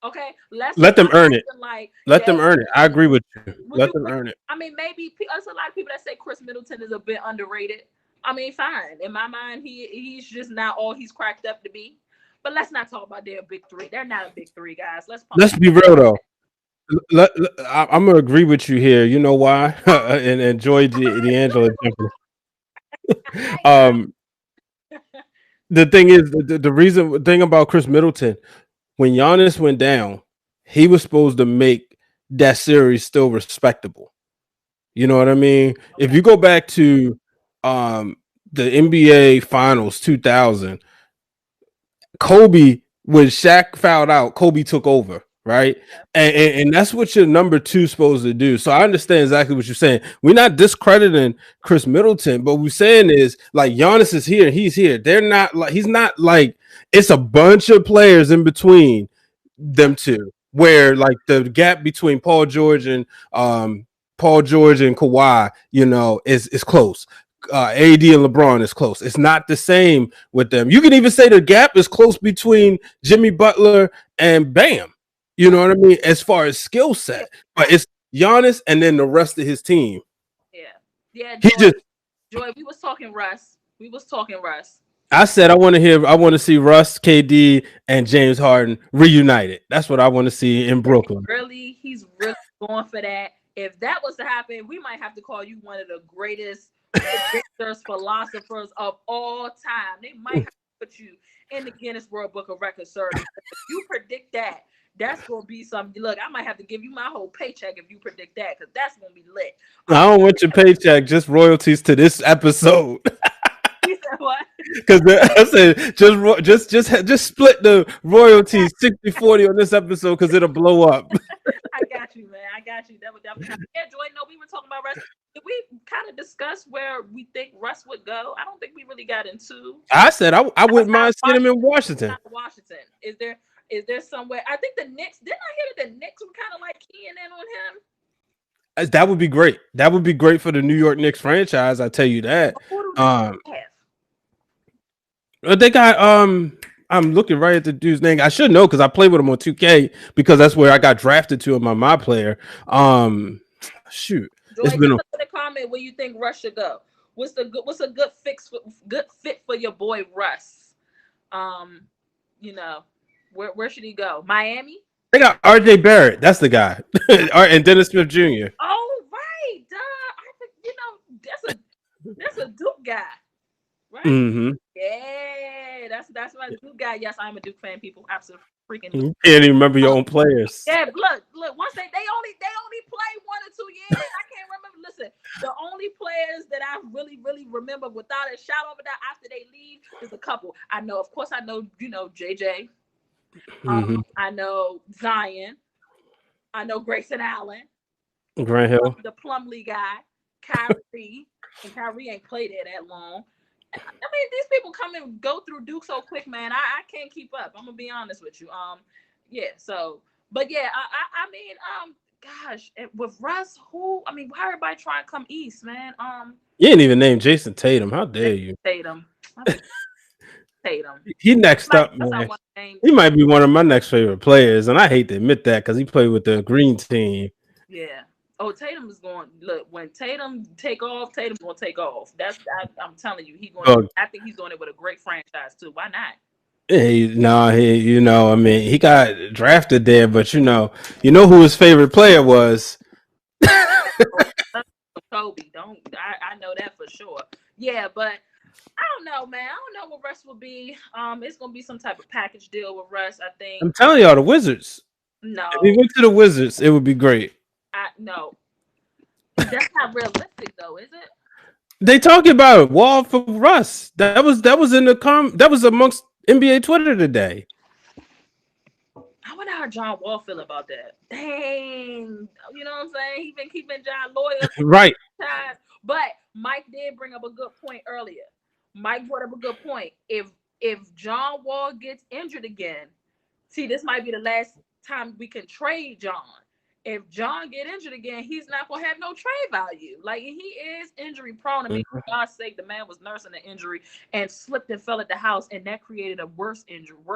Okay, Let them earn it. like Let them earn it. I agree with you. would Let you them earn it. I mean, maybe there's a lot of people that say Chris Middleton is a bit underrated. I mean, fine. In my mind, he's just not all he's cracked up to be. But let's not talk about their big three. They're not a big three, guys. Let's be real though. I'm gonna agree with you here. You know why? And enjoy D'Angelo jumping. Um, the thing is, the thing about Chris Middleton, when Giannis went down, he was supposed to make that series still respectable. You know what I mean? If you go back to um the NBA Finals 2000, Kobe, when Shaq fouled out, Kobe took over, right? And that's what your number two supposed to do. So I understand exactly what you're saying. We're not discrediting Chris Middleton, but we're saying is like Giannis is here, he's here. They're not like he's not like it's a bunch of players in between them two, where like the gap between Paul George and Kawhi, is close. AD and LeBron is close. It's not the same with them. You can even say the gap is close between Jimmy Butler and Bam. You know what I mean? As far as skill set, but it's Giannis and then the rest of his team. Yeah. Joy, Joy, we was talking Russ. I said I want to see Russ, KD, and James Harden reunited. That's what I want to see in Brooklyn. He's really going for that. If that was to happen, we might have to call you one of the greatest predictors, philosophers of all time. They might have to put you in the Guinness World Book of Records, sir. If you predict that, that's gonna be something. Look, I might have to give you my whole paycheck if you predict that, because that's gonna be lit. I don't want your paycheck, just royalties to this episode. You said what? Because I said just split the royalties 60-40 on this episode because it'll blow up. I got you, man. I got you. That would definitely. Yeah, Joy. No, we were talking about Russ. Did we kind of discuss where we think Russ would go? I don't think we really got into. I said I wouldn't mind seeing him in Washington. Washington. Is there somewhere? I think the Knicks. Didn't I hear that the Knicks were kind of like keying in on him? That would be great. That would be great for the New York Knicks franchise. I tell you that. They got I'm looking right at the dude's name. I should know because I played with him on 2K because that's where I got drafted to in my player. Shoot. Joy, it's been in the comment where you think Russ should go. What's a good fit for your boy Russ? Where should he go? Miami? They got RJ Barrett. That's the guy. And Dennis Smith Jr. Oh, right. That's a Duke guy. Right? Mm-hmm. Yeah, that's my Duke guy. Yes, I'm a Duke fan. People, absolutely freaking. You can't even remember your own players. Yeah, look. Once they only play 1 or 2 years. I can't remember. Listen, the only players that I really remember without a shadow of a doubt after they leave is a couple. I know, of course, JJ. I know Zion. I know Grayson Allen. Grant Hill, the Plumlee guy, Kyrie, and Kyrie ain't played there that long. I mean, these people come and go through Duke so quick, man. I can't keep up. I'm gonna be honest with you. Yeah. So, but yeah, I mean, gosh, with Russ, who? I mean, why everybody trying to come east, man? You ain't even named Jason Tatum. How dare Jason you? Tatum. I mean, Tatum. He next Like up, that's I man. want to name. He might be one of my next favorite players, and I hate to admit that because he played with the green team. Yeah. Oh, Tatum is going. Look, when Tatum take off, Tatum's gonna take off. I'm telling you, he's going. Oh, I think he's doing it with a great franchise too. Why not? I mean, he got drafted there, but you know who his favorite player was. Oh, Kobe, don't I know that for sure. Yeah, but I don't know, man. I don't know what Russ will be. It's gonna be some type of package deal with Russ. I think. I'm telling y'all, the Wizards. If he No, went to the Wizards, it would be great. I no. That's not realistic though, is it? They talking about it. Wall for Russ. That was in the that was amongst NBA Twitter today. I wonder how John Wall feel about that. Dang, you know what I'm saying? He been keeping John loyal Right. time. But Mike did bring up a good point earlier. Mike brought up a good point. If John Wall gets injured again, see, this might be the last time we can trade John. If John get injured again, he's not gonna have no trade value. Like he is injury prone. I mean, Mhm. for God's sake, the man was nursing an injury and slipped and fell at the house, and that created a worse injury,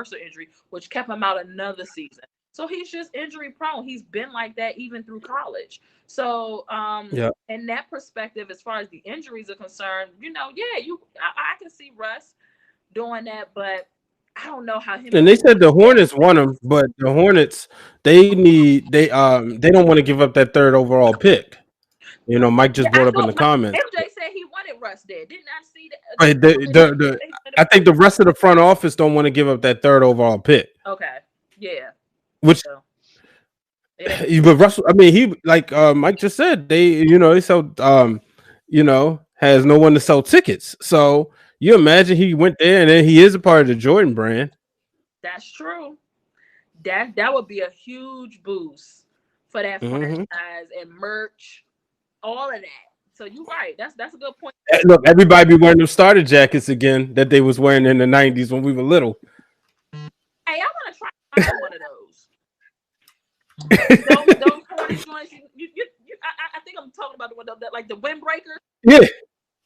which kept him out another season. So he's just injury prone. He's been like that even through college. So, Yeah. in that perspective, as far as the injuries are concerned, yeah, I can see Russ doing that, but I don't know how him And and they said the Hornets won them, but the Hornets they don't want to give up that third overall pick. Mike yeah, just brought I up in thought the comments. MJ said he wanted Russ there. Didn't I see that? But I think the rest of the front office don't want to give up that third overall pick. Okay, yeah. Which, So it ain't. but Russell, I mean, he like Mike just said, they sell has no one to sell tickets. So you imagine he went there and then he is a part of the Jordan brand. That's true. That would be a huge boost for that Hmm. franchise and merch, all of that. So you're right. That's a good point. Look, everybody be wearing them starter jackets again that they was wearing in the '90s when we were little. Hey, I want to try find one of those. Those Hornet joints. I think I'm talking about the one that like the windbreaker. Yeah, yeah,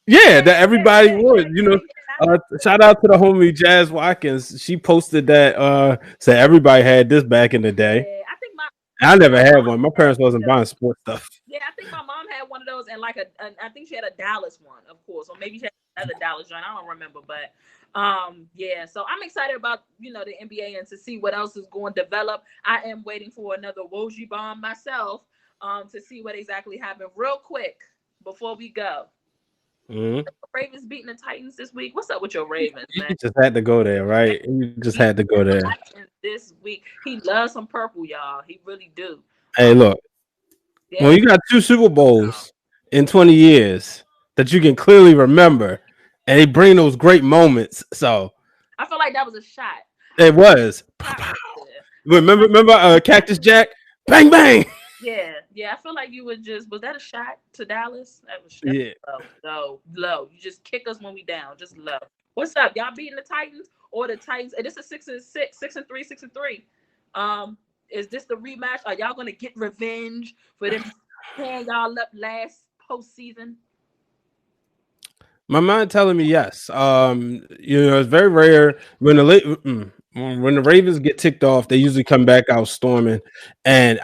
Yeah, that yeah, everybody yeah, yeah, would. yeah, yeah. Shout out to the homie Jazz Watkins. She posted that. Said everybody had this back in the day. Yeah, I never my had mom one. My had parents wasn't one of buying those. sports stuff. Yeah, I think my mom had one of those, and like I think she had a Dallas one, of course, or maybe she had another Dallas joint. I don't remember, but yeah. So I'm excited about the NBA and to see what else is going to develop. I am waiting for another Woj bomb myself, to see what exactly happened. Real quick before we go, Mhm. Ravens beating the Titans this week. What's up with your Ravens, man? You just had to go there, right? You just Beat had to go there. the Titans this week. He loves some purple, y'all. He really do. Hey, look, when Yeah, you got two Super Bowls in 20 years that you can clearly remember, and they bring those great moments. So I feel like that was a shot. it was. Shot right there. I feel Remember, Cactus Jack, bang bang. yeah. I feel like you would just was that a shot to Dallas? That Yeah. was low. You just kick us when we down, just low. What's up? Y'all beating the Titans or the Titans? And this is 6-6, 6-3, 6-3. Is this the rematch? Are y'all gonna get revenge for them tearing y'all up last postseason? My mind telling me yes. It's very rare when the Ravens get ticked off, they usually come back out storming. And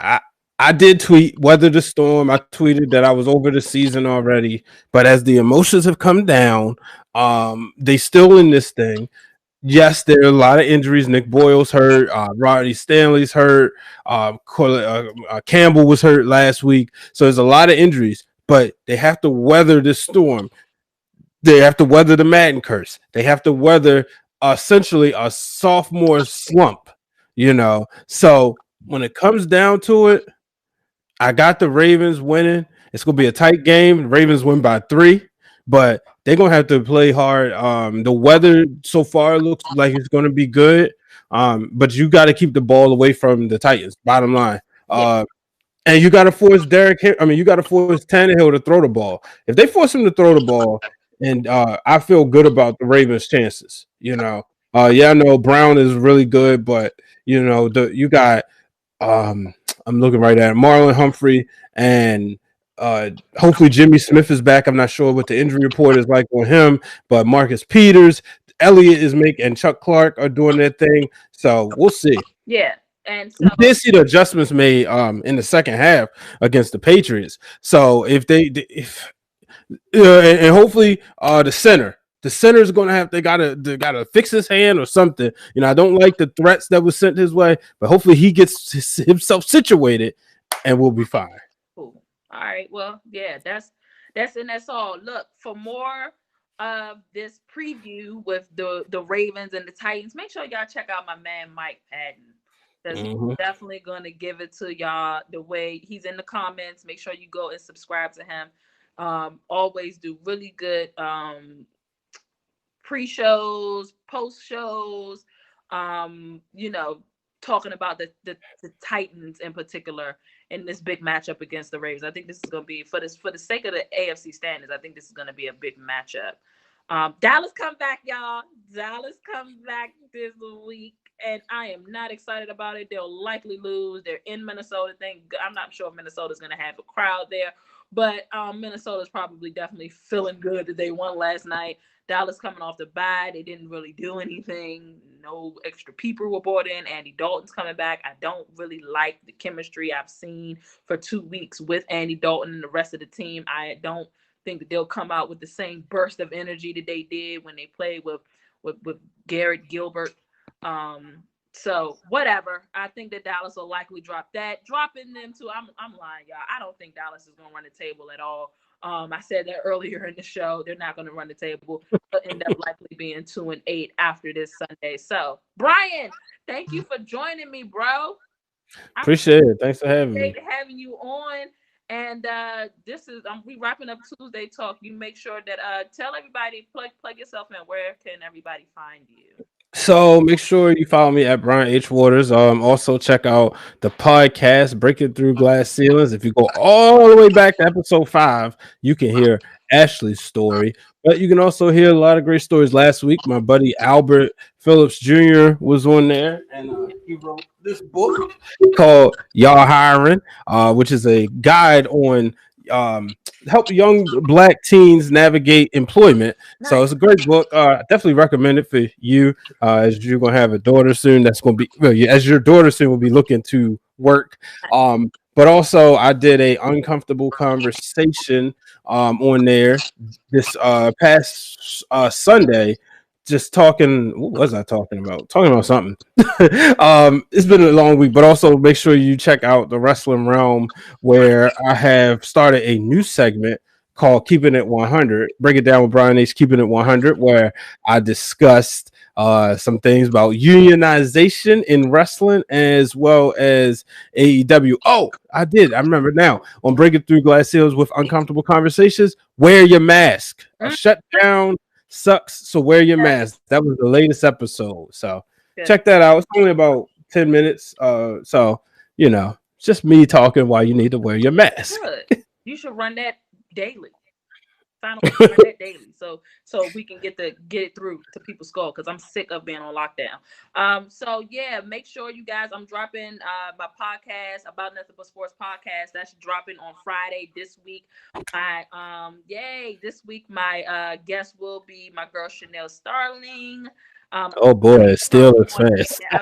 I did tweet weather the storm. I tweeted that I was over the season already, but as the emotions have come down, they still in this thing. Yes, there are a lot of injuries. Nick Boyle's hurt. Rodney Stanley's hurt. Campbell was hurt last week. So there's a lot of injuries, but they have to weather this storm. They have to weather the Madden curse. They have to weather essentially a sophomore slump, So when it comes down to it, I got the Ravens winning. It's gonna be a tight game. The Ravens win by 3, but they're gonna have to play hard. The weather so far looks like it's gonna be good. But you got to keep the ball away from the Titans. Bottom line. Yeah, And you got to force you got to force Tannehill to throw the ball. If they force him to throw the ball, and I feel good about the Ravens' chances. Yeah, I know Brown is really good, but you got I'm looking right at it. Marlon Humphrey and hopefully Jimmy Smith is back. I'm not sure what the injury report is like on him, but Marcus Peters, Elliott is making, and Chuck Clark are doing their thing. So we'll see. Yeah. And We so did see the adjustments made in the second half against the Patriots. So if and hopefully the center is going to have they gotta fix his hand or something. I don't like the threats that was sent his way, but hopefully he gets himself situated and we'll be fine. cool. All right. Well, yeah, that's all. Look, for more of this preview with the Ravens and the Titans, make sure y'all check out my man Mike Patton. Because he's Mhm. definitely gonna give it to y'all the way he's in the comments. Make sure you go and subscribe to him. Always do really good pre-shows, post-shows, you know, talking about the Titans in particular in this big matchup against the Ravens. I think this is gonna be for the sake of the AFC standings, I think this is gonna be a big matchup. Dallas come back, y'all. Dallas comes back this week, and I am not excited about it. They'll likely lose. They're in Minnesota. I'm not sure if Minnesota's gonna have a crowd there, but Minnesota's probably definitely feeling good that they won last night. Dallas coming off the bye, they didn't really do anything. No extra people were brought in. Andy Dalton's coming back. I don't really like the chemistry I've seen for 2 weeks with Andy Dalton and the rest of the team. I don't think that they'll come out with the same burst of energy that they did when they played with Garrett Gilbert. So whatever. I think that Dallas will likely drop that. Dropping them too. I'm lying, y'all. I don't think Dallas is gonna run the table at all. I said that earlier in the show. They're not gonna run the table. They'll end up likely being 2-8 after this Sunday. So Brian, thank you for joining me, bro. I Appreciate it. Thanks for having me. appreciate having you on. And this is we wrapping up Tuesday talk. You make sure that tell everybody plug yourself in. Where can everybody find you? So make sure you follow me at Brian H. Waters. Also check out the podcast Breaking Through Glass Ceilings. If you go all the way back to episode 5, you can hear Ashley's story. But you can also hear a lot of great stories. Last week, my buddy Albert Phillips Jr. was on there, and he wrote this book called Y'all Hiring, which is a guide on help young black teens navigate employment. So Nice. it's a great book. Definitely recommend it for you as you're gonna have a daughter soon. That's gonna be well, yeah, as your daughter soon will be looking to work. But also I did a uncomfortable conversation on there this past Sunday. Just talking, what was I talking about? Talking about something. It's been a long week, but also make sure you check out the Wrestling Realm, where I have started a new segment called Keeping It 100. Break it down with Brian H. Keeping It 100, where I discussed some things about unionization in wrestling as well as AEW. Oh, I did. I remember now. On Breaking Through Glass Ceilings with Uncomfortable Conversations, wear your mask. A Mm, shutdown sucks, so wear your yes, mask. That was the latest episode. So good. check that out. It's only about 10 minutes. So, it's just me talking while you need to wear your mask. Good. You should run that daily. Sign on run that daily, so we can get it through to people's skull because I'm sick of being on lockdown. So yeah, make sure you guys. I'm dropping my podcast about nothing but sports podcast. That's dropping on Friday this week. My yay this week my guest will be my girl Chanel Starling. Um, Oh boy, I'm Steelers on fans. yeah,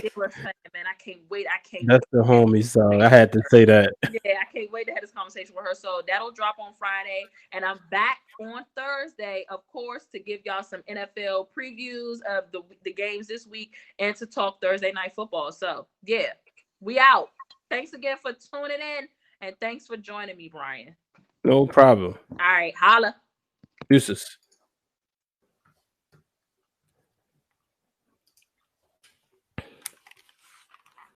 Steelers fan, man. I can't wait. I can't That's the homie, so wait. I had to say that. Yeah, I can't wait to have this conversation with her. So that'll drop on Friday. And I'm back on Thursday, of course, to give y'all some NFL previews of the games this week and to talk Thursday night football. So yeah, we out. Thanks again for tuning in. And thanks for joining me, Brian. No problem. All right, holla. Deuces.